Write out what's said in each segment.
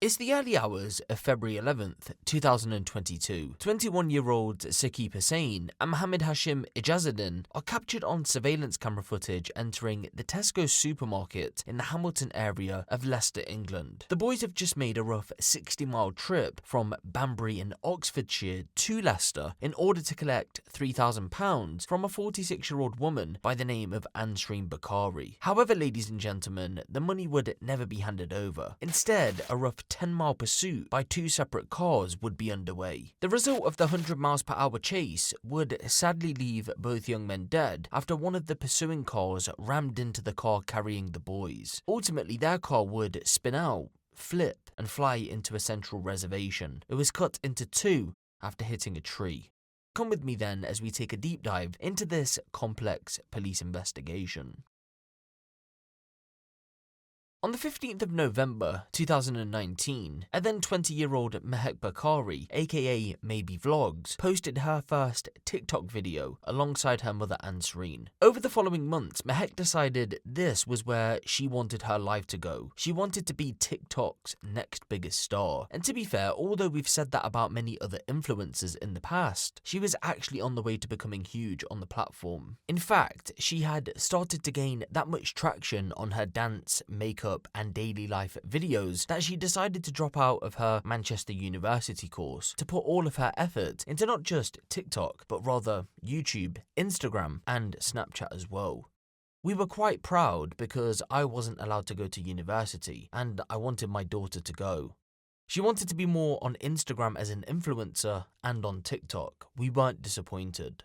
It's the early hours of February 11th, 2022. 21-year-old Saqib Hussain and Mohammed Hashim Ijazuddin are captured on surveillance camera footage entering the Tesco supermarket in the Hamilton area of Leicester, England. The boys have just made a rough 60-mile trip from Banbury in Oxfordshire to Leicester in order to collect £3,000 from a 46-year-old woman by the name of Bukhari. However, ladies and gentlemen, the money would never be handed over. Instead, a rough 10-mile pursuit by two separate cars would be underway. The result of the 100 miles per hour chase would sadly leave both young men dead after one of the pursuing cars rammed into the car carrying the boys. Ultimately, their car would spin out, flip, and fly into a central reservation. It was cut into two after hitting a tree. Come with me then as we take a deep dive into this complex police investigation. On the 15th of November 2019, a then 20-year-old Mahek Bukhari, aka Maybe Vlogs, posted her first TikTok video alongside her mother Ansreen. Over the following months, Mahek decided this was where she wanted her life to go. She wanted to be TikTok's next biggest star. And to be fair, although we've said that about many other influencers in the past, she was actually on the way to becoming huge on the platform. In fact, she had started to gain that much traction on her dance, makeup, and daily life videos that she decided to drop out of her Manchester University course to put all of her effort into not just TikTok, but rather YouTube, Instagram, and Snapchat as well. We were quite proud because I wasn't allowed to go to university and I wanted my daughter to go. She wanted to be more on Instagram as an influencer and on TikTok. We weren't disappointed.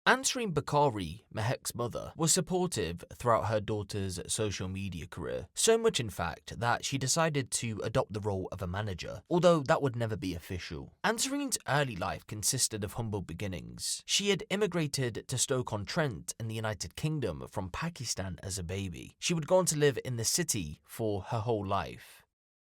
Ansreen Bukhari, Mahek's mother, was supportive throughout her daughter's social media career, so much in fact that she decided to adopt the role of a manager, although that would never be official. Ansreen's early life consisted of humble beginnings. She had immigrated to Stoke-on-Trent in the United Kingdom from Pakistan as a baby. She would go on to live in the city for her whole life.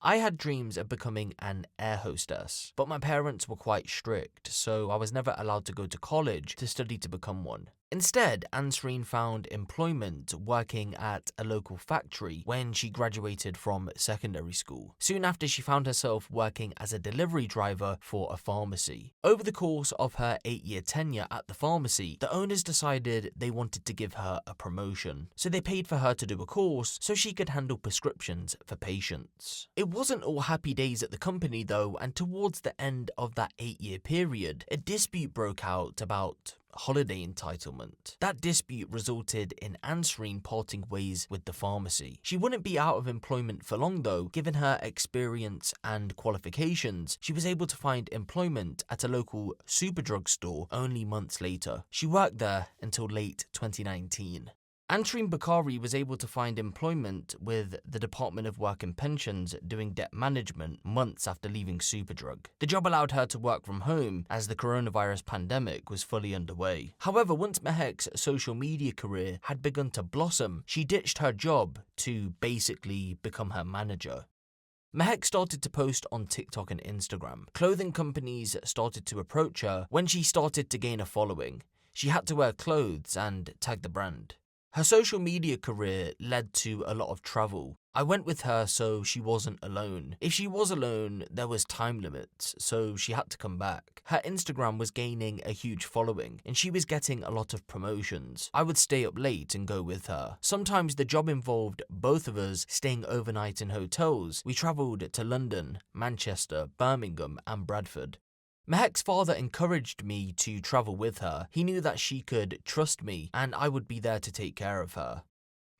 I had dreams of becoming an air hostess, but my parents were quite strict, so I was never allowed to go to college to study to become one. Instead, Ansreen found employment working at a local factory when she graduated from secondary school. Soon after, she found herself working as a delivery driver for a pharmacy. Over the course of her 8-year tenure at the pharmacy, the owners decided they wanted to give her a promotion. So they paid for her to do a course so she could handle prescriptions for patients. It wasn't all happy days at the company though, and towards the end of that 8-year period, a dispute broke out about holiday entitlement. That dispute resulted in Ansreen parting ways with the pharmacy. She wouldn't be out of employment for long though. Given her experience and qualifications, she was able to find employment at a local Superdrug store only months later. She worked there until late 2019. Ansreen Bukhari was able to find employment with the Department of Work and Pensions doing debt management months after leaving Superdrug. The job allowed her to work from home as the coronavirus pandemic was fully underway. However, once Mahek's social media career had begun to blossom, she ditched her job to basically become her manager. Mahek started to post on TikTok and Instagram. Clothing companies started to approach her when she started to gain a following. She had to wear clothes and tag the brand. Her social media career led to a lot of travel. I went with her so she wasn't alone. If she was alone, there was time limits, so she had to come back. Her Instagram was gaining a huge following, and she was getting a lot of promotions. I would stay up late and go with her. Sometimes the job involved both of us staying overnight in hotels. We travelled to London, Manchester, Birmingham, and Bradford. Mahek's father encouraged me to travel with her. He knew that she could trust me and I would be there to take care of her.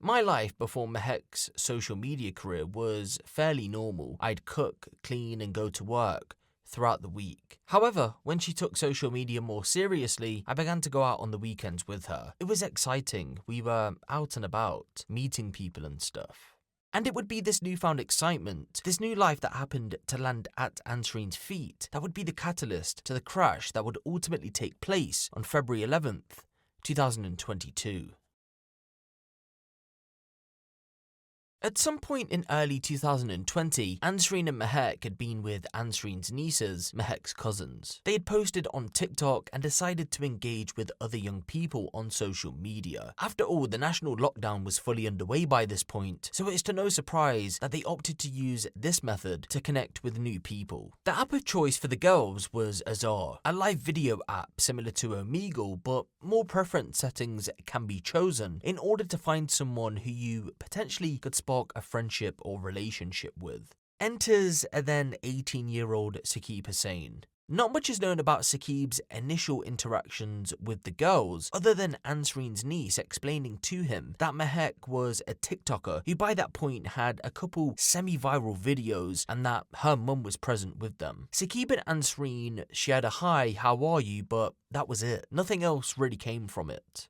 My life before Mahek's social media career was fairly normal. I'd cook, clean, and go to work throughout the week. However, when she took social media more seriously, I began to go out on the weekends with her. It was exciting. We were out and about, meeting people and stuff. And it would be this newfound excitement, this new life that happened to land at Ansreen's feet, that would be the catalyst to the crash that would ultimately take place on February 11th, 2022. At some point in early 2020, Ansreen and Mahek had been with Ansreen's nieces, Mahek's cousins. They had posted on TikTok and decided to engage with other young people on social media. After all, the national lockdown was fully underway by this point, so it's to no surprise that they opted to use this method to connect with new people. The app of choice for the girls was Azar, a live video app similar to Omegle, but more preference settings can be chosen in order to find someone who you potentially could spark a friendship or relationship with. Enters a then 18-year-old Saqib Hussain. Not much is known about Saqib's initial interactions with the girls, other than Ansreen's niece explaining to him that Mahek was a TikToker who by that point had a couple semi-viral videos and that her mum was present with them. Saqib and Ansreen shared a "hi, how are you?" but that was it. Nothing else really came from it.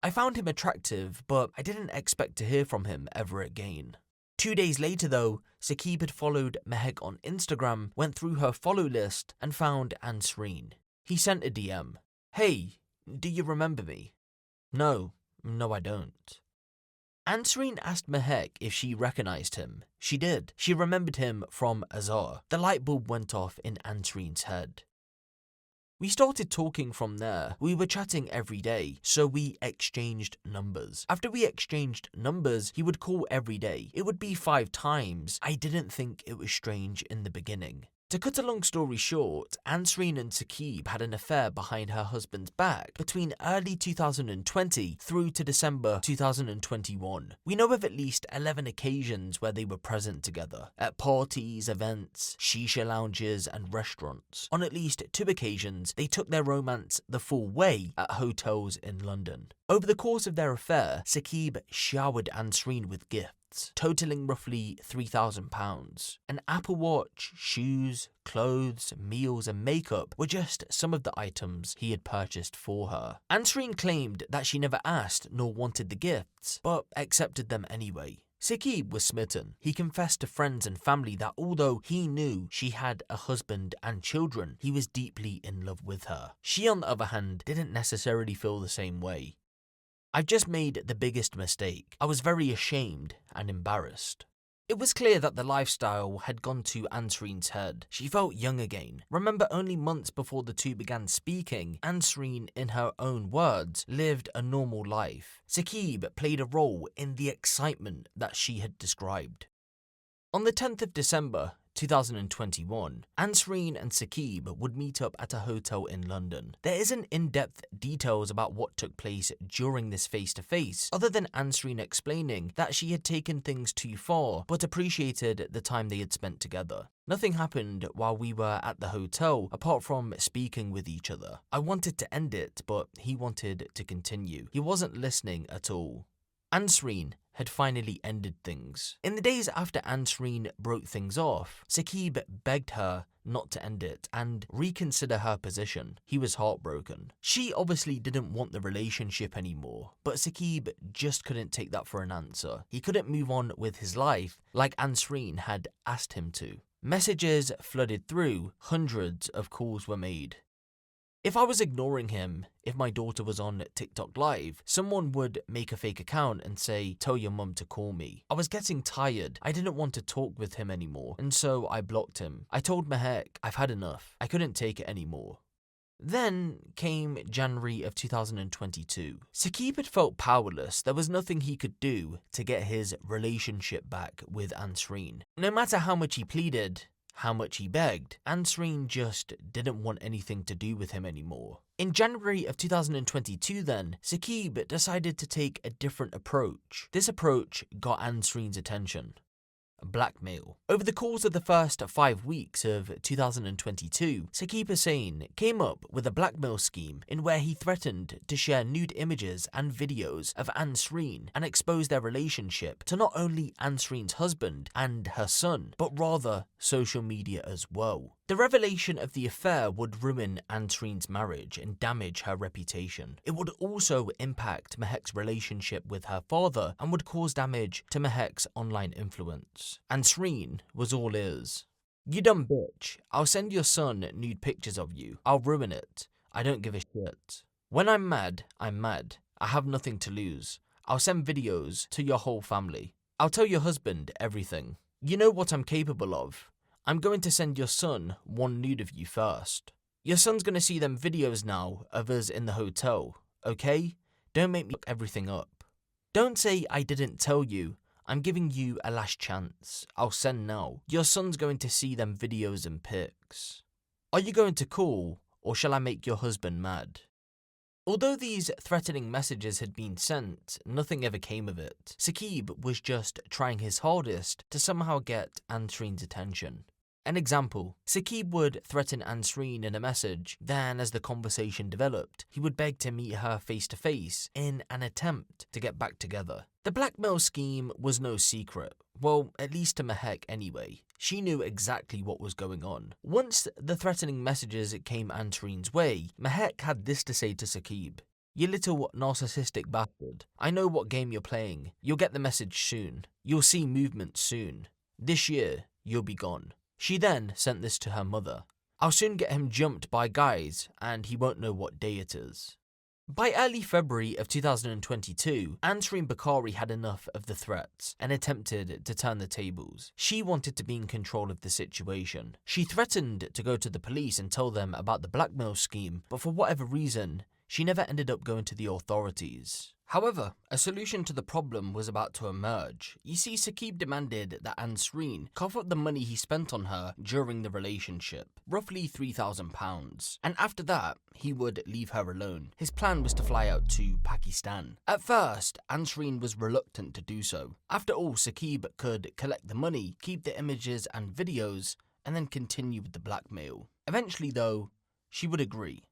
I found him attractive, but I didn't expect to hear from him ever again. 2 days later though, Saqib had followed Mahek on Instagram, went through her follow list and found Ansreen. He sent a DM. "Hey, do you remember me?" No, I don't." Ansreen asked Mahek if she recognized him. She did. She remembered him from Azar. The light bulb went off in Ansreen's head. We started talking from there. We were chatting every day, so we exchanged numbers. After we exchanged numbers, he would call every day. It would be 5 times. I didn't think it was strange in the beginning. To cut a long story short, Ansreen and Saqib had an affair behind her husband's back between early 2020 through to December 2021. We know of at least 11 occasions where they were present together, at parties, events, shisha lounges and restaurants. On at least 2 occasions, they took their romance the full way at hotels in London. Over the course of their affair, Saqib showered Ansreen with gifts, totaling roughly £3,000. An Apple Watch, shoes, clothes, meals and makeup were just some of the items he had purchased for her. Ansreen claimed that she never asked nor wanted the gifts, but accepted them anyway. Saqib was smitten. He confessed to friends and family that although he knew she had a husband and children, he was deeply in love with her. She, on the other hand, didn't necessarily feel the same way. "I've just made the biggest mistake. I was very ashamed and embarrassed." It was clear that the lifestyle had gone to Ansreen's head. She felt young again. Remember, only months before the two began speaking, Ansreen, in her own words, lived a normal life. Saqib played a role in the excitement that she had described. On the 10th of December, 2021, Ansreen and Saqib would meet up at a hotel in London. There isn't in-depth details about what took place during this face-to-face, other than Ansreen explaining that she had taken things too far, but appreciated the time they had spent together. "Nothing happened while we were at the hotel, apart from speaking with each other. I wanted to end it, but he wanted to continue. He wasn't listening at all." Ansreen had finally ended things. In the days after Ansreen broke things off, Saqib begged her not to end it and reconsider her position. He was heartbroken. She obviously didn't want the relationship anymore, but Saqib just couldn't take that for an answer. He couldn't move on with his life like Ansreen had asked him to. Messages flooded through, hundreds of calls were made. If I was ignoring him, if my daughter was on TikTok Live, someone would make a fake account and say, "Tell your mum to call me." I was getting tired. I didn't want to talk with him anymore, and so I blocked him. I told Mahek, "I've had enough. I couldn't take it anymore." Then came January of 2022. Saqib had felt powerless. There was nothing he could do to get his relationship back with Ansreen. No matter how much he pleaded, how much he begged, Ansreen just didn't want anything to do with him anymore. In January of 2022 then, Saqib decided to take a different approach. This approach got Ansreen's attention. Blackmail. Over the course of the first 5 weeks of 2022, Saqib Hussain came up with a blackmail scheme in where he threatened to share nude images and videos of Ansreen and expose their relationship to not only Ansreen's husband and her son, but rather social media as well. The revelation of the affair would ruin Ansreen's marriage and damage her reputation. It would also impact Mahek's relationship with her father and would cause damage to Mahek's online influence. Ansreen was all ears. "You dumb bitch. I'll send your son nude pictures of you. I'll ruin it. I don't give a shit. When I'm mad, I'm mad. I have nothing to lose. I'll send videos to your whole family. I'll tell your husband everything. You know what I'm capable of. I'm going to send your son one nude of you first. Your son's going to see them videos now of us in the hotel, okay? Don't make me look everything up. Don't say I didn't tell you. I'm giving you a last chance. I'll send now. Your son's going to see them videos and pics. Are you going to call, or shall I make your husband mad? Although these threatening messages had been sent, nothing ever came of it. Saqib was just trying his hardest to somehow get Ansreen's attention. An example, Saqib would threaten Ansreen in a message, then as the conversation developed, he would beg to meet her face to face in an attempt to get back together. The blackmail scheme was no secret, well, at least to Mahek anyway. She knew exactly what was going on. Once the threatening messages came Ansreen's way, Mahek had this to say to Saqib. You little narcissistic bastard. I know what game you're playing. You'll get the message soon. You'll see movement soon. This year, you'll be gone. She then sent this to her mother. I'll soon get him jumped by guys and he won't know what day it is. By early February of 2022, Ansreen Bukhari had enough of the threats and attempted to turn the tables. She wanted to be in control of the situation. She threatened to go to the police and tell them about the blackmail scheme, but for whatever reason, she never ended up going to the authorities. However, a solution to the problem was about to emerge. You see, Saqib demanded that Ansreen cough up the money he spent on her during the relationship, roughly £3,000, and after that, he would leave her alone. His plan was to fly out to Pakistan. At first, Ansreen was reluctant to do so. After all, Saqib could collect the money, keep the images and videos, and then continue with the blackmail. Eventually, though, she would agree.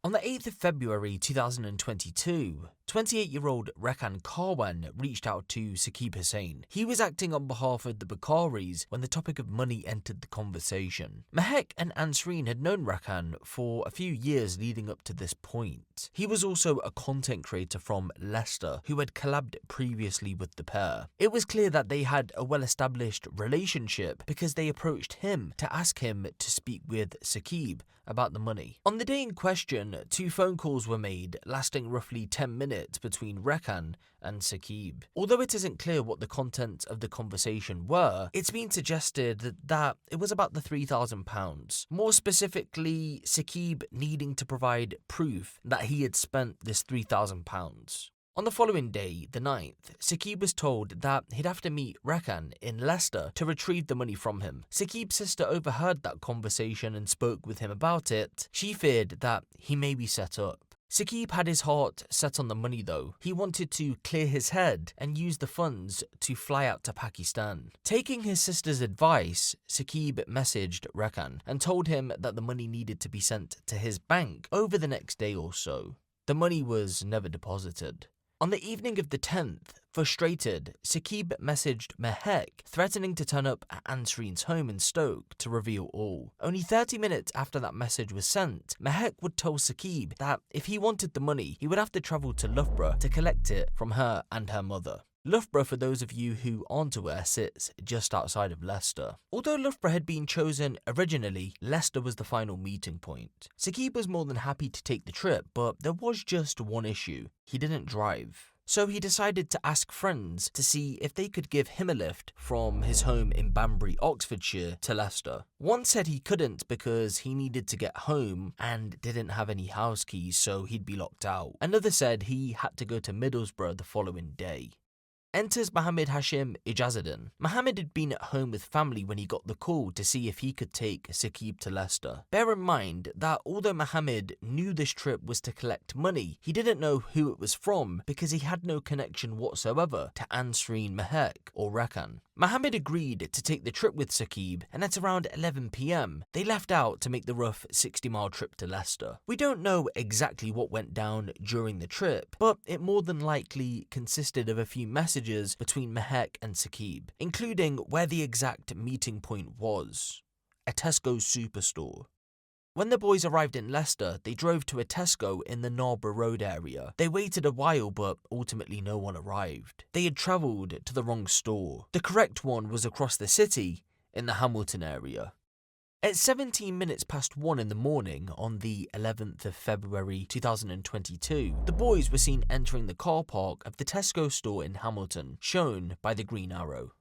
On the 8th of February 2022, 28-year-old Rekhan Karwan reached out to Saqib Hussain. He was acting on behalf of the Bukharis when the topic of money entered the conversation. Mahek and Ansreen had known Rekhan for a few years leading up to this point. He was also a content creator from Leicester who had collabed previously with the pair. It was clear that they had a well-established relationship because they approached him to ask him to speak with Saqib about the money. On the day in question, 2 phone calls were made, lasting roughly 10 minutes between Rekhan and Saqib. Although it isn't clear what the contents of the conversation were, it's been suggested that it was about the £3,000. More specifically, Saqib needing to provide proof that he had spent this £3,000. On the following day, the 9th, Saqib was told that he'd have to meet Rekhan in Leicester to retrieve the money from him. Saqib's sister overheard that conversation and spoke with him about it. She feared that he may be set up. Saqib had his heart set on the money though. He wanted to clear his head and use the funds to fly out to Pakistan. Taking his sister's advice, Saqib messaged Rekhan and told him that the money needed to be sent to his bank over the next day or so. The money was never deposited. On the evening of the 10th, frustrated, Saqib messaged Mahek, threatening to turn up at Ansreen's home in Stoke to reveal all. Only 30 minutes after that message was sent, Mahek would tell Saqib that if he wanted the money, he would have to travel to Loughborough to collect it from her and her mother. Loughborough, for those of you who aren't aware, sits just outside of Leicester. Although Loughborough had been chosen originally, Leicester was the final meeting point. Saqib was more than happy to take the trip, but there was just one issue. He didn't drive. So he decided to ask friends to see if they could give him a lift from his home in Banbury, Oxfordshire to Leicester. One said he couldn't because he needed to get home and didn't have any house keys, so he'd be locked out. Another said he had to go to Middlesbrough the following day. Enters Mohammed Hashim Ijazuddin. Mohammed had been at home with family when he got the call to see if he could take Saqib to Leicester. Bear in mind that although Mohammed knew this trip was to collect money, he didn't know who it was from because he had no connection whatsoever to Ansreen, Mahek or Rekhan. Mohammed agreed to take the trip with Saqib, and at around 11 PM, they left out to make the rough 60-mile trip to Leicester. We don't know exactly what went down during the trip, but it more than likely consisted of a few messages between Mahek and Saqib, including where the exact meeting point was: a Tesco Superstore. When the boys arrived in Leicester, they drove to a Tesco in the Narborough Road area. They waited a while, but ultimately no one arrived. They had travelled to the wrong store. The correct one was across the city, in the Hamilton area. At 17 minutes past 1 in the morning on the 11th of February 2022, the boys were seen entering the car park of the Tesco store in Hamilton, shown by the green arrow.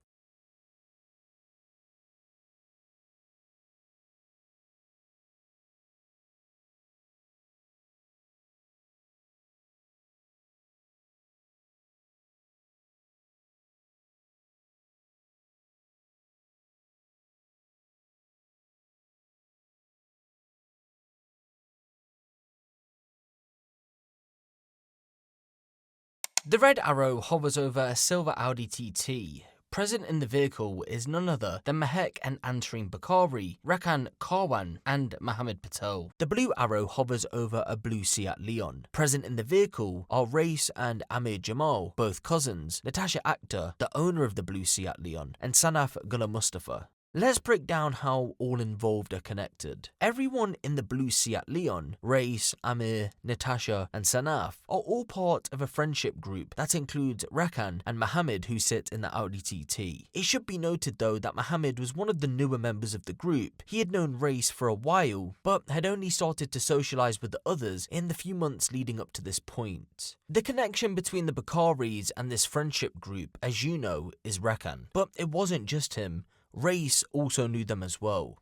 The red arrow hovers over a silver Audi TT. Present in the vehicle is none other than Mahek and Ansreen Bukhari, Rakan Karwan and Mohammed Patel. The blue arrow hovers over a blue Seat Leon. Present in the vehicle are Race and Amir Jamal, both cousins, Natasha Akhtar, the owner of the blue Seat Leon, and Sanaf Gullah Mustafa. Let's break down how all involved are connected. Everyone in the blue Seat Leon, Race, Amir, Natasha and Sanaf, are all part of a friendship group that includes Rakan and Mohammed, who sit in the Audi TT. It should be noted though that Mohammed was one of the newer members of the group. He had known Race for a while, but had only started to socialise with the others in the few months leading up to this point. The connection between the Bukharis and this friendship group, as you know, is Rakan. But it wasn't just him. Race also knew them as well.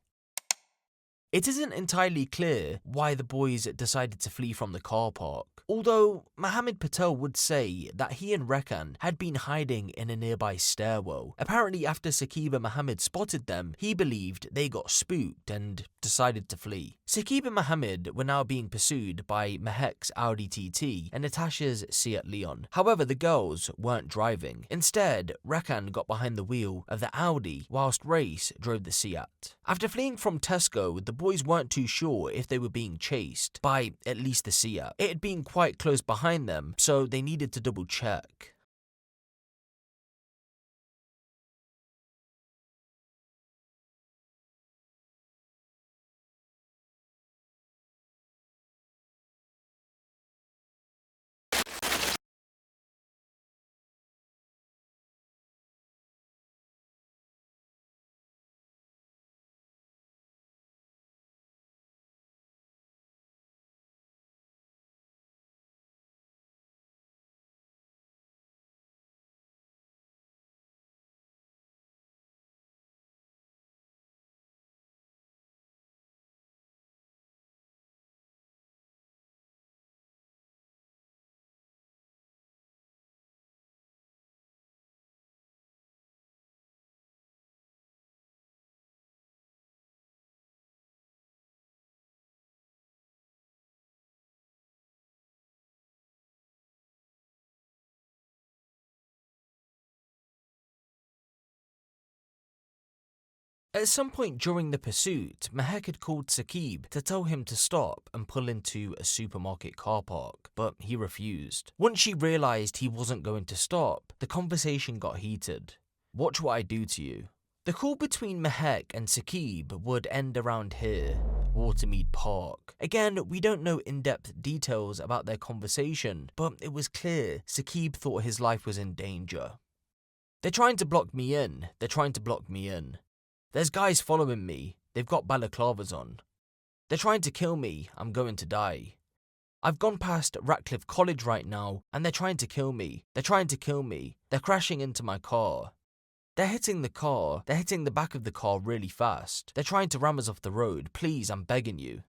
It isn't entirely clear why the boys decided to flee from the car park, although Mohammed Patel would say that he and Rakan had been hiding in a nearby stairwell. Apparently after Saqib and Mohammed spotted them, he believed they got spooked and decided to flee. Saqib and Mohammed were now being pursued by Mahek's Audi TT and Natasha's Seat Leon. However, the girls weren't driving. Instead, Rakan got behind the wheel of the Audi whilst Race drove the Seat. After fleeing from Tesco, the boys weren't too sure if they were being chased by at least the Seat. It had been quite close behind them, so they needed to double check. At some point during the pursuit, Mahek had called Saqib to tell him to stop and pull into a supermarket car park, but he refused. Once she realised he wasn't going to stop, the conversation got heated. Watch what I do to you. The call between Mahek and Saqib would end around here, Watermead Park. Again, we don't know in-depth details about their conversation, but it was clear Saqib thought his life was in danger. They're trying to block me in. They're trying to block me in. There's guys following me. They've got balaclavas on. They're trying to kill me. I'm going to die. I've gone past Ratcliffe College right now, and they're trying to kill me. They're trying to kill me. They're crashing into my car. They're hitting the car. They're hitting the back of the car really fast. They're trying to ram us off the road. Please, I'm begging you.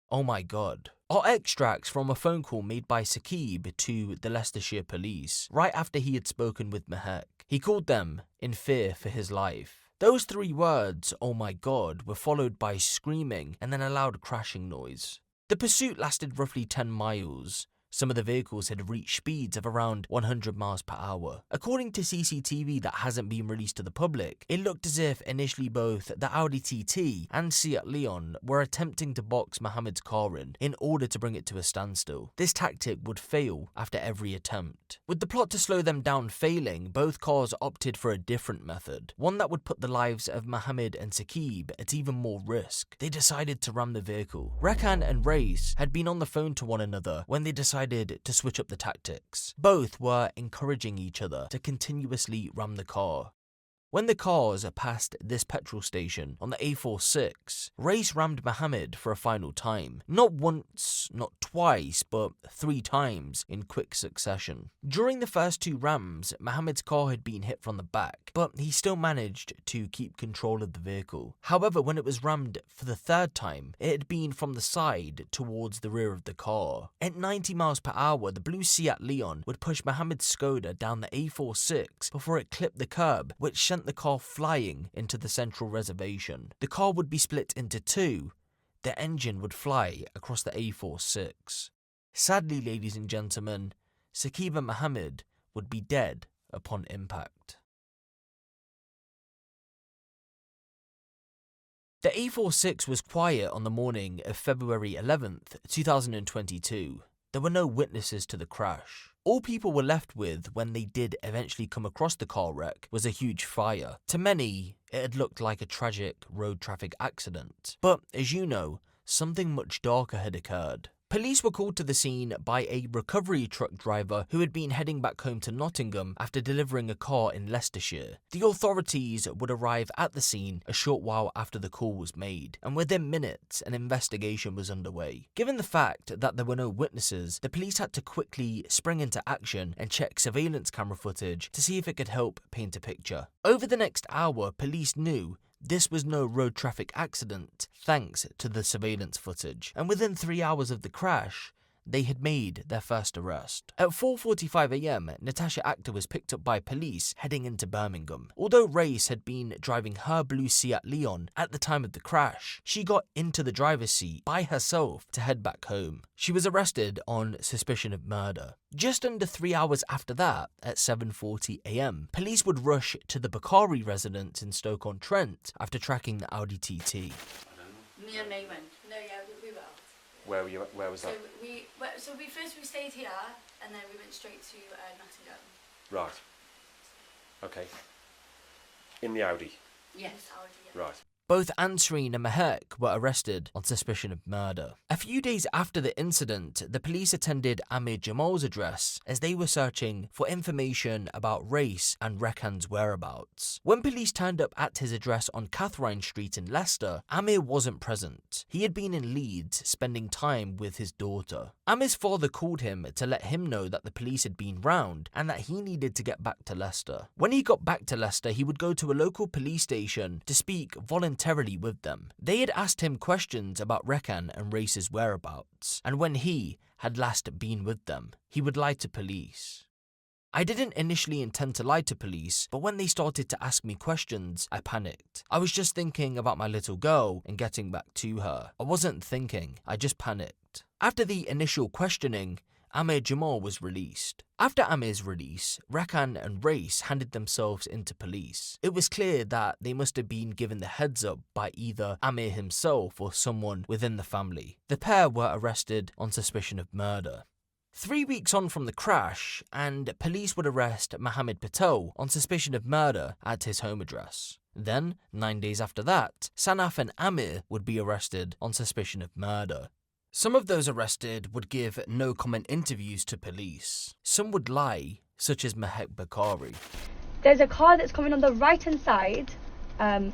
Oh my God. Are extracts from a phone call made by Saqib to the Leicestershire police right after he had spoken with Mahek. He called them in fear for his life. Those three words, oh my God, were followed by screaming and then a loud crashing noise. The pursuit lasted roughly 10 miles. Some of the vehicles had reached speeds of around 100 miles per hour. According to CCTV that hasn't been released to the public, it looked as if initially both the Audi TT and Seat Leon were attempting to box Mohammed's car in order to bring it to a standstill. This tactic would fail after every attempt. With the plot to slow them down failing, both cars opted for a different method, one that would put the lives of Mohammed and Saqib at even more risk. They decided to ram the vehicle. Rakan and Race had been on the phone to one another when they decided to switch up the tactics. Both were encouraging each other to continuously ram the car. When the cars passed this petrol station on the A46, Race rammed Mohammed for a final time. Not once, not twice, but 3 times in quick succession. During the first 2 rams, Mohammed's car had been hit from the back, but he still managed to keep control of the vehicle. However, when it was rammed for the 3rd time, it had been from the side towards the rear of the car. At 90 miles per hour, the blue Seat Leon would push Mohammed's Skoda down the A46 before it clipped the curb, which sent the car flying into the central reservation. The car would be split into 2. The engine would fly across the A46. Sadly, ladies and gentlemen, Saqib and Mohammed would be dead upon impact. The A46 was quiet on the morning of February 11th, 2022. There were no witnesses to the crash. All people were left with when they did eventually come across the car wreck was a huge fire. To many, it had looked like a tragic road traffic accident. But as you know, something much darker had occurred. Police were called to the scene by a recovery truck driver who had been heading back home to Nottingham after delivering a car in Leicestershire. The authorities would arrive at the scene a short while after the call was made, and within minutes an investigation was underway. Given the fact that there were no witnesses, the police had to quickly spring into action and check surveillance camera footage to see if it could help paint a picture. Over the next hour, police knew this was no road traffic accident, thanks to the surveillance footage, and within 3 hours of the crash, they had made their first arrest. At 4:45 AM, Natasha Akhtar was picked up by police heading into Birmingham. Although Race had been driving her blue Seat Leon at the time of the crash, she got into the driver's seat by herself to head back home. She was arrested on suspicion of murder. Just under 3 hours after that, at 7:40 AM, police would rush to the Bukhari residence in Stoke-on-Trent after tracking the Audi TT. Me and May went. No, yeah, we were out. Where were you? Where was that? So we stayed here, and then we went straight to Nottingham. Right. Okay. In the Audi. Yes, Audi. Yeah. Right. Both Ansreen and Mahek were arrested on suspicion of murder. A few days after the incident, the police attended Amir Jamal's address as they were searching for information about Race and Rekhan's whereabouts. When police turned up at his address on Catherine Street in Leicester, Amir wasn't present. He had been in Leeds spending time with his daughter. Amir's father called him to let him know that the police had been round and that he needed to get back to Leicester. When he got back to Leicester, he would go to a local police station to speak voluntarily with them. They had asked him questions about Rekhan and Race's whereabouts, and when he had last been with them, he would lie to police. I didn't initially intend to lie to police, but when they started to ask me questions, I panicked. I was just thinking about my little girl and getting back to her. I wasn't thinking, I just panicked. After the initial questioning, Amir Jamal was released. After Amir's release, Rekhan and Race handed themselves into police. It was clear that they must have been given the heads up by either Amir himself or someone within the family. The pair were arrested on suspicion of murder. 3 weeks on from the crash, and police would arrest Mohammed Patel on suspicion of murder at his home address. Then, 9 days after that, Sanaf and Amir would be arrested on suspicion of murder. Some of those arrested would give no-comment interviews to police. Some would lie, such as Mahek Bukhari. There's a car that's coming on the right-hand side, a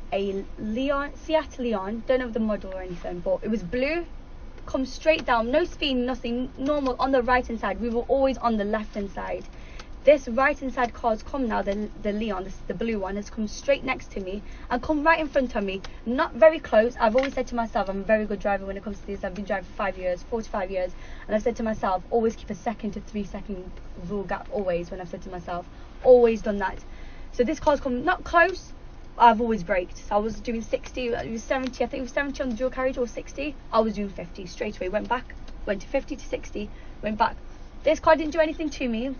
Seat Leon, don't know the model or anything, but it was blue, comes straight down, no speed, nothing, normal, on the right-hand side. We were always on the left-hand side. This right-hand side car's come now, the Leon, the blue one, has come straight next to me and come right in front of me, not very close. I've always said to myself, I'm a very good driver when it comes to this. I've been driving for 5 years, 45 years, and I've said to myself, always keep a 2 to 3 second rule gap, always, when I've said to myself, always done that. So this car's come not close, I've always braked. So I was doing 60, it was 70, I think it was 70 on the dual carriage or 60, I was doing 50 straight away, went back, went to 50 to 60, went back. This car didn't do anything to me.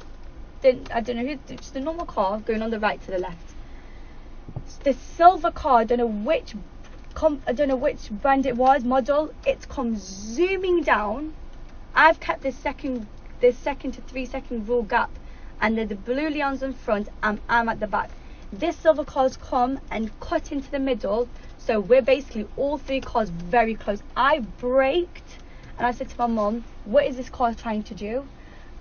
I don't know who, just a normal car going on the right to the left. The silver car, I don't know which brand it was, model. It's come zooming down. I've kept this 2 to 3 second rule gap, and the blue Leon's in front. I'm at the back. This silver car's come and cut into the middle, so we're basically all 3 cars very close. I braked and I said to my mum, what is this car trying to do?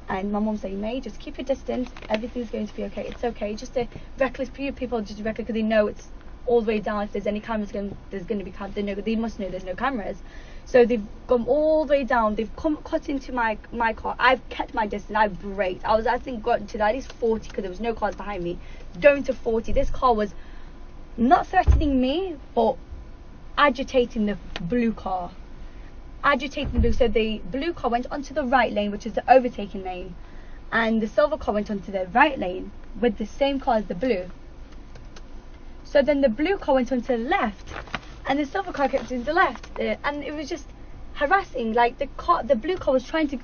And my mum saying, May, just keep your distance. Everything's going to be okay. It's okay. Just a reckless few people just reckless because they know it's all the way down. If there's any cameras, there's going to be cameras. They must know there's no cameras. So they've gone all the way down. They've cut into my car. I've kept my distance. I've braked. I think got to at least 40 because there was no cars behind me. Going to 40. This car was not threatening me, but agitating the blue car. So the blue car went onto the right lane, which is the overtaking lane, and the silver car went onto the right lane with the same car as the blue. So then the blue car went onto the left, and the silver car kept to the left, and it was just harassing. Like the blue car was trying to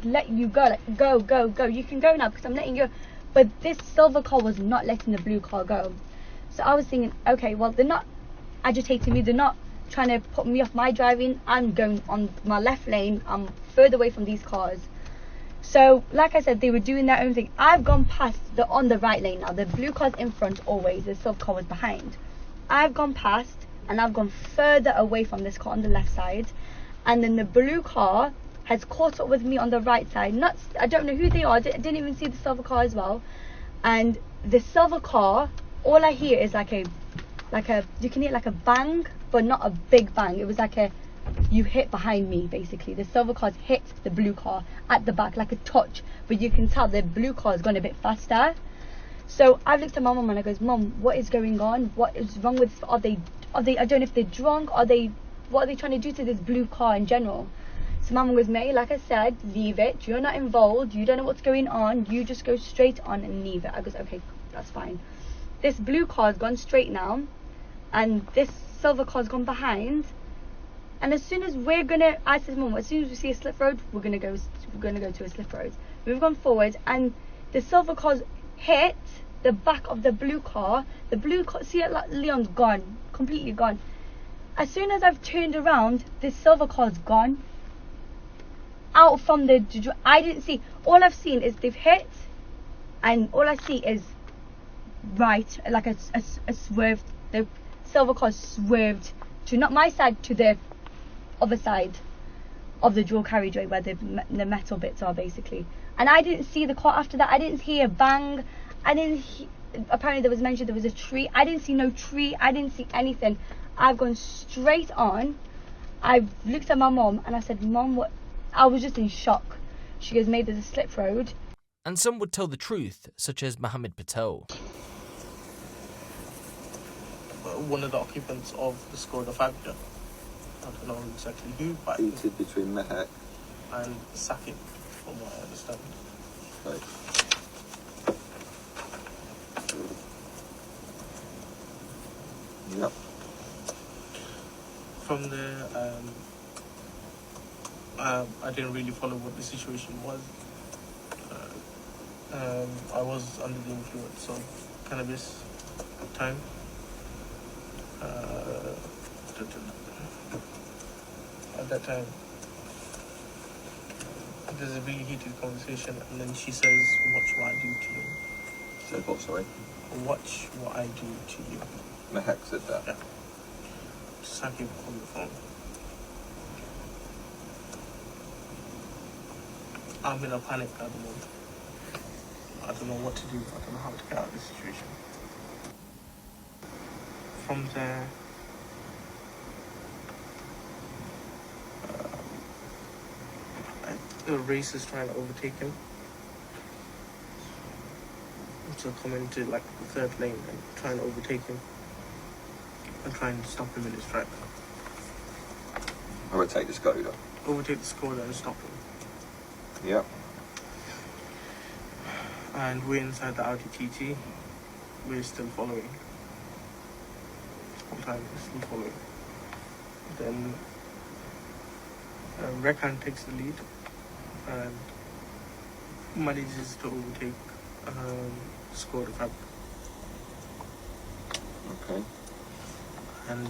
let you go, like go, you can go now because I'm letting you. But this silver car was not letting the blue car go. So I was thinking, okay, well, they're not agitating me, they're not trying to put me off my driving. I'm going on my left lane. I'm further away from these cars. So like I said, they were doing their own thing. I've gone past on the right lane now. The blue car's in front always, the silver car was behind. I've gone past and I've gone further away from this car on the left side, and then the blue car has caught up with me on the right side. I don't know who they are. I didn't even see the silver car as well. And the silver car, all I hear is like a you can hear like a bang, but not a big bang. It was like you hit behind me, basically. The silver car's hit the blue car at the back, like a touch, but you can tell the blue car has gone a bit faster. So I've looked at my mum and I goes, Mum, what is going on? What is wrong with, are they, I don't know if they're drunk, what are they trying to do to this blue car in general? So my mum goes, May, like I said, leave it. You're not involved. You don't know what's going on. You just go straight on and leave it. I goes, okay, that's fine. This blue car's gone straight now, and this silver car's gone behind. And as soon as I said, Mum, as soon as we see a slip road, we're gonna go to a slip road. We've gone forward, and the silver car's hit the back of the blue car. The blue car, see it, like Leon's gone, completely gone. As soon as I've turned around, the silver car's gone. Out from I didn't see. All I've seen is they've hit, and all I see is right, like a swerve. The silver car swerved to not my side, to the other side of the dual carriageway where the metal bits are, basically. And I didn't see the car after that. I didn't hear a bang. Apparently there was mentioned there was a tree. I didn't see no tree. I didn't see anything. I've gone straight on. I've looked at my mum and I said, Mum, what? I was just in shock. She goes, Made there's a slip road. And some would tell the truth, such as Mohammed Patel. One of the occupants of the Skoda Fabia. I don't know exactly who, but heated between Mahek and Saqib, from what I understand. Right. Yep. From there, I didn't really follow what the situation was. I was under the influence of cannabis at the time. At that time, there's a really heated conversation, and then she says, "Watch what I do to you." She said what, sorry? Watch what I do to you. Mahek said that? Yeah. Saqib on the phone. I'm in a panic at the moment. I don't know what to do. I don't know how to get out of this situation. From there, the race is trying to overtake him. So come into like the third lane and trying to overtake him and trying to stop him in his track. Overtake the Skoda? Overtake the Skoda and stop him. Yep. And we're inside the Audi TT. We're still following. Whole time we're still following. Then Rekan takes the lead and manages to overtake Skoda Fab. Okay. And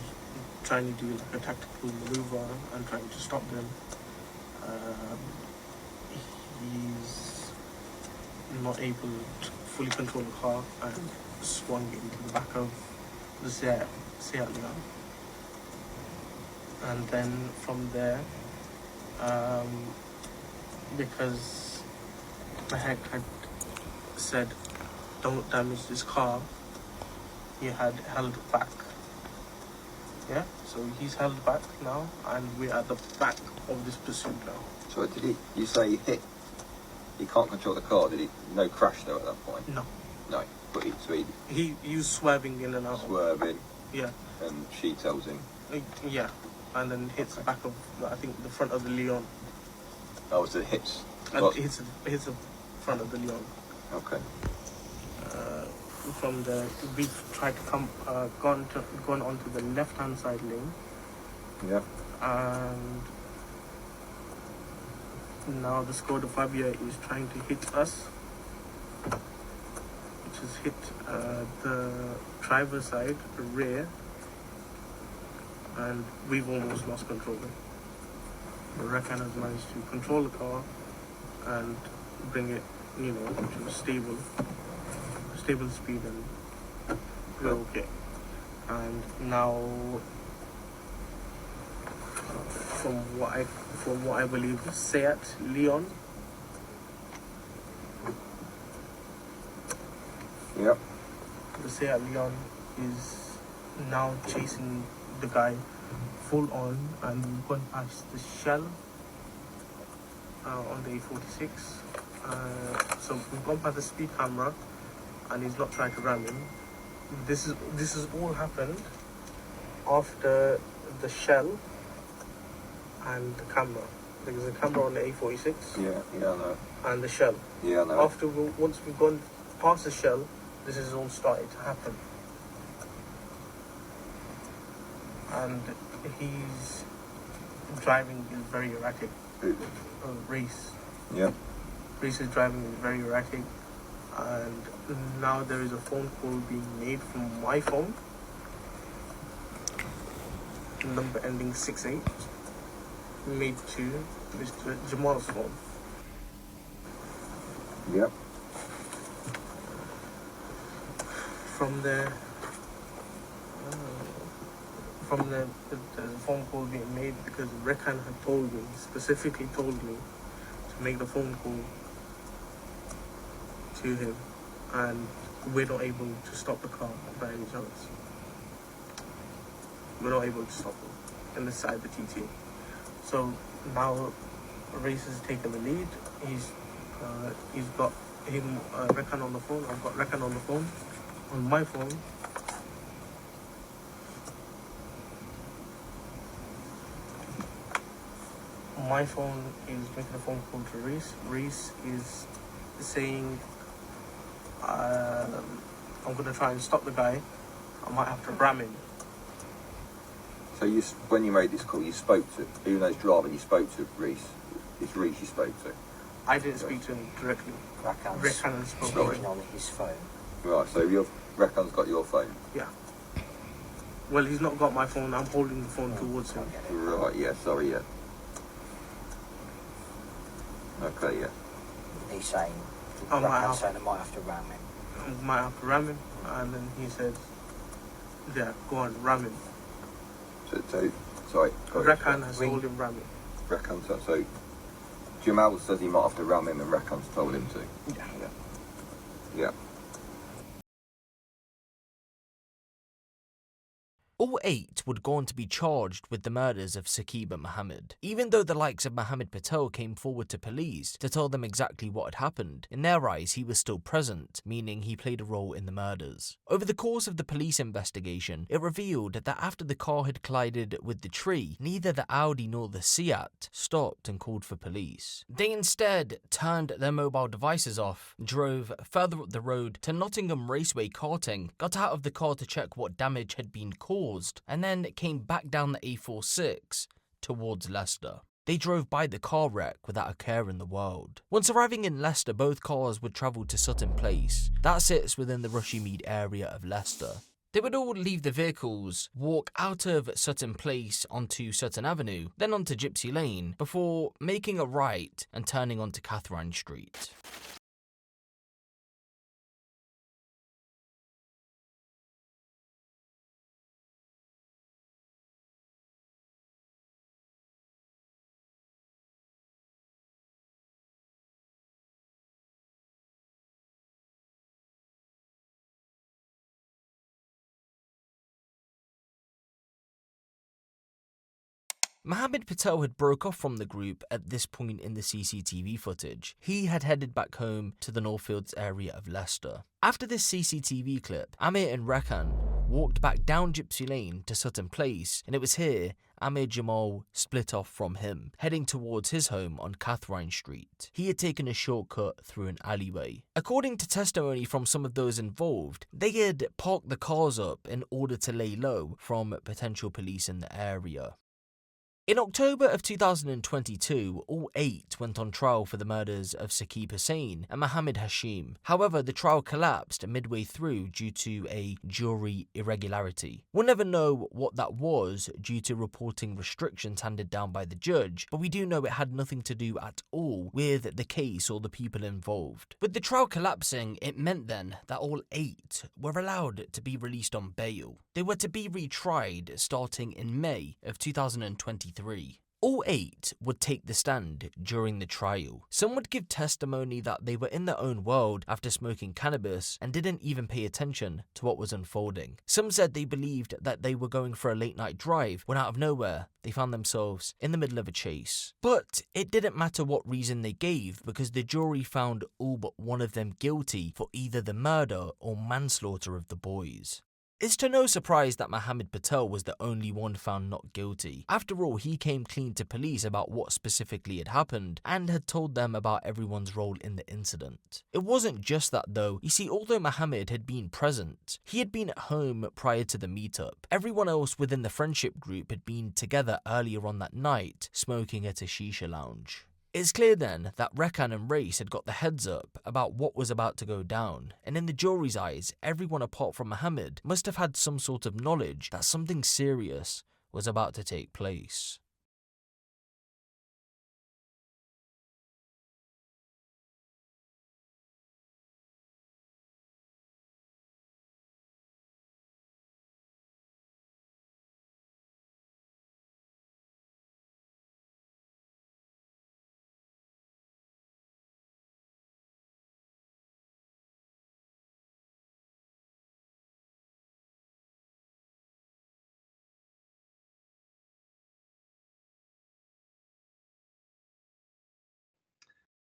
trying to do like a tactical maneuver and trying to stop them. He's not able to fully control the car and swung into the back of the Seat Leon. And then from there, because Mahek had said, "Don't damage this car," he had held back. Yeah, so he's held back now, and we're at the back of this pursuit now. So did he? You say he hit? He can't control the car. Did he? No crash though at that point. No, No, but he was swerving in and out. swerving, Yeah, and she tells him. yeah, and then hits the back of, I think, the front of the Leon. Oh, so it hits. And hits the front of the Leon. Okay. From the, we've tried to gone onto the left-hand side lane, Yeah. and now the Skoda Fabia is trying to hit us, which has hit the driver's side, the rear, and we've almost lost control. The Rakan has managed to control the car and bring it, to a stable speed, and we're okay. And now, from what I believe, Seat Leon. Yep. The Seat Leon is now chasing the guy full on, and we've gone past the Shell on the A46. So we've gone past the speed camera, and he's not trying to ram him. This has all happened after the Shell and the camera. There's a camera on the A46. Yeah, I know. And the Shell. Yeah, I know. Once we've gone past the Shell, this has all started to happen. And he's driving is very erratic. Reese. Yeah. Reese is driving is very erratic. And now there is a phone call being made from my phone, number ending 68, made to Mr. Jamal's phone. Yep. From the phone call being made because Rekan had specifically told me to make the phone call to him, and we're not able to stop the car by any chance. We're not able to stop him in the side of the TT. So now Race has taken the lead. He's got him Rekan on the phone. I've got Rekan on the phone. On my phone, is making a phone call to Reese. Reese is saying, I'm going to try and stop the guy. I might have to ram him. So when you made this call, you spoke to, even though it's driving, you spoke to Reese. It's Reese you spoke to. I didn't speak to him directly. Rekan spoke to him on his phone. Right, so Rekan's got your phone? Yeah. Well, he's not got my phone. I'm holding the phone towards him. Right, yeah, sorry, yeah. Okay, yeah. He's saying, I might I might have to ram him. I might have to ram him. And then he said, yeah, go on, ram him. So sorry. Rekan has told him ram him. Rekan, so Jamal says he might have to ram him, and Rekan's told him to. Yeah. All 8 would go on to be charged with the murders of Saqib and Mohammed. Even though the likes of Mohammed Patel came forward to police to tell them exactly what had happened, in their eyes he was still present, meaning he played a role in the murders. Over the course of the police investigation, it revealed that after the car had collided with the tree, neither the Audi nor the Seat stopped and called for police. They instead turned their mobile devices off, drove further up the road to Nottingham Raceway karting, got out of the car to check what damage had been caused, and then came back down the A46 towards Leicester. They drove by the car wreck without a care in the world. Once arriving in Leicester, both cars would travel to Sutton Place. That sits within the Rushmead area of Leicester. They would all leave the vehicles, walk out of Sutton Place onto Sutton Avenue, then onto Gypsy Lane, before making a right and turning onto Catherine Street. Mohammed Patel had broke off from the group at this point in the CCTV footage. He had headed back home to the Northfields area of Leicester. After this CCTV clip, Amir and Rekan walked back down Gypsy Lane to Sutton Place, and it was here Amir Jamal split off from him, heading towards his home on Catherine Street. He had taken a shortcut through an alleyway. According to testimony from some of those involved, they had parked the cars up in order to lay low from potential police in the area. In October of 2022, all 8 went on trial for the murders of Saqib Hussain and Mohammed Hashim. However, the trial collapsed midway through due to a jury irregularity. We'll never know what that was due to reporting restrictions handed down by the judge, but we do know it had nothing to do at all with the case or the people involved. With the trial collapsing, it meant then that all 8 were allowed to be released on bail. They were to be retried starting in May of 2023. All 8 would take the stand during the trial. Some would give testimony that they were in their own world after smoking cannabis and didn't even pay attention to what was unfolding. Some said they believed that they were going for a late night drive when out of nowhere they found themselves in the middle of a chase. But it didn't matter what reason they gave because the jury found all but one of them guilty for either the murder or manslaughter of the boys. It's to no surprise that Mohammed Patel was the only one found not guilty. After all, he came clean to police about what specifically had happened and had told them about everyone's role in the incident. It wasn't just that though. You see, although Mohammed had been present, he had been at home prior to the meetup. Everyone else within the friendship group had been together earlier on that night, smoking at a shisha lounge. It's clear then that Rekan and Race had got the heads up about what was about to go down, and in the jury's eyes, everyone apart from Mohammed must have had some sort of knowledge that something serious was about to take place.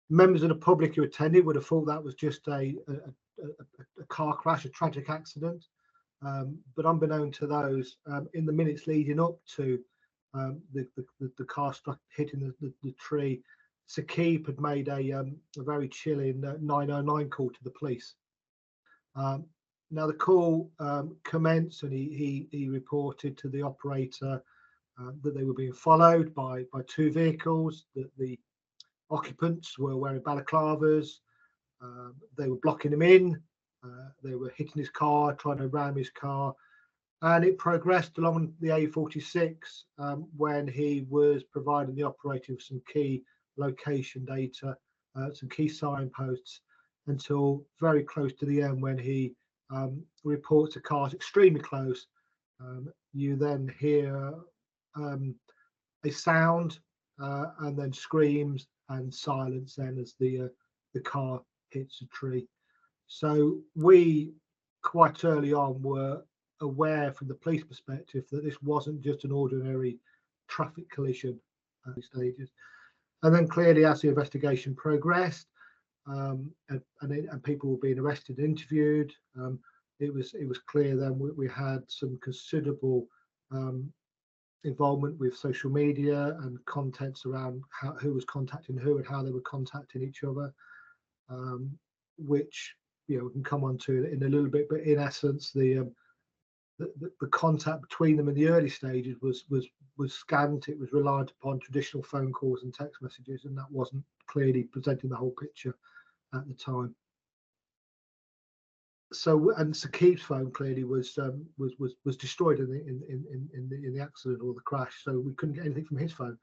Members of the public who attended would have thought that was just a car crash, a tragic accident. But unbeknown to those, in the minutes leading up to the car hitting the tree, Saqib had made a very chilling 909 call to the police. Now the call commenced, and he reported to the operator that they were being followed by 2 vehicles, that the occupants were wearing balaclavas, they were blocking him in, they were hitting his car, trying to ram his car, and it progressed along the A46 when he was providing the operator with some key location data, some key signposts, until very close to the end when he reports a car extremely close. You then hear a sound and then screams and silence then as the car hits a tree. So we quite early on were aware from the police perspective that this wasn't just an ordinary traffic collision at these stages. And then clearly as the investigation progressed and people were being arrested and interviewed, it was clear then we had some considerable involvement with social media and contents around who was contacting who and how they were contacting each other, which we can come on to in a little bit. But in essence, the contact between them in the early stages was scant. It was reliant upon traditional phone calls and text messages, and that wasn't clearly presenting the whole picture at the time. So, and Saqib's phone clearly was destroyed in the accident or the crash, so we couldn't get anything from his phone.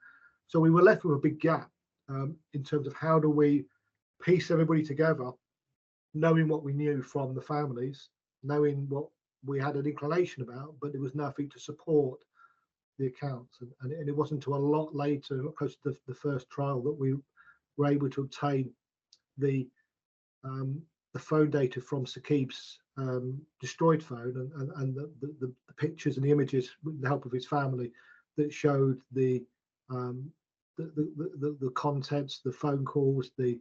So we were left with a big gap in terms of how do we piece everybody together, knowing what we knew from the families, knowing what we had an inclination about, but there was nothing to support the accounts. And it wasn't until a lot later, close to the first trial, that we were able to obtain the phone data from Saqib's destroyed phone and the pictures and the images with the help of his family that showed the the contents, the phone calls, the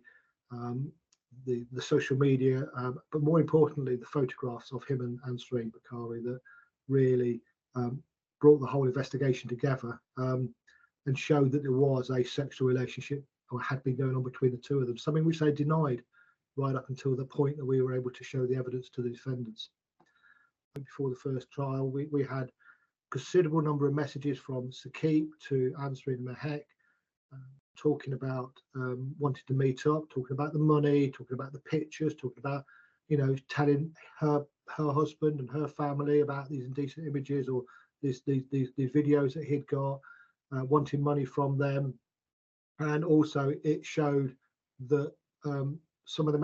social media, but more importantly, the photographs of him and Ansreen Bukhari that really brought the whole investigation together, and showed that there was a sexual relationship or had been going on between the two of them, something which they denied right up until the point that we were able to show the evidence to the defendants. Before the first trial, we had a considerable number of messages from Saqib to Ansreen and Mahek, talking about wanting to meet up, talking about the money, talking about the pictures, talking about, telling her husband and her family about these indecent images or these videos that he'd got, wanting money from them. And also it showed that some of the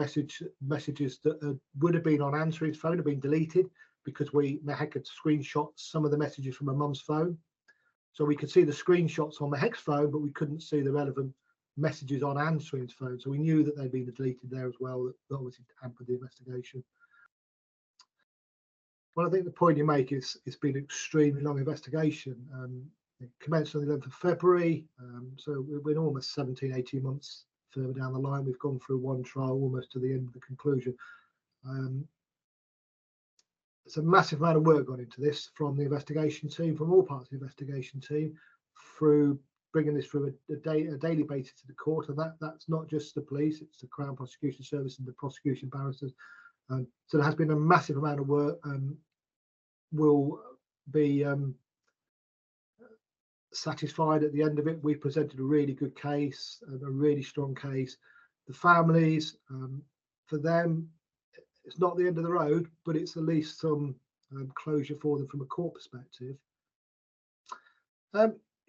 messages that would have been on Ansreen's phone have been deleted, because Mahek had screenshot some of the messages from her mum's phone. So we could see the screenshots on Mahek's phone, but we couldn't see the relevant messages on Ansreen's phone. So we knew that they'd been deleted there as well, that obviously hampered the investigation. Well, I think the point you make is it's been an extremely long investigation. It commenced on the 11th of February, so we're almost 17, 18 months further down the line. We've gone through one trial almost to the end of the conclusion. It's a massive amount of work gone into this from the investigation team, from all parts of the investigation team, through bringing this through a daily basis to the court. And that's not just the police, it's the Crown Prosecution Service and the prosecution barristers. So there has been a massive amount of work, and will be satisfied at the end of it. We presented a really good case, a really strong case. The families, for them, it's not the end of the road, but it's at least some closure for them from a court perspective.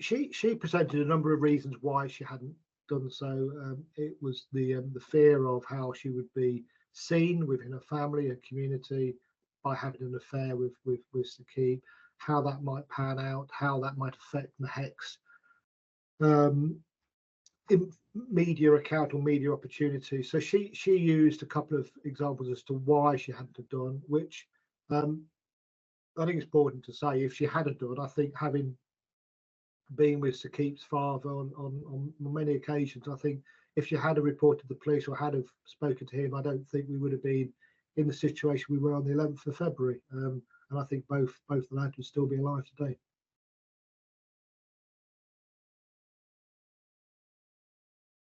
She presented a number of reasons why she hadn't done so. It was the fear of how she would be seen within her family, her community, by having an affair with Saqib, how that might pan out, how that might affect Mahek's media account or media opportunity. So she used a couple of examples as to why she hadn't have done, which I think it's important to say, if she had have done, I think having been with Saqib's father on many occasions, I think if she had have reported the police or had have spoken to him, I don't think we would have been in the situation we were on the 11th of February. And I think both the lads would still be alive today.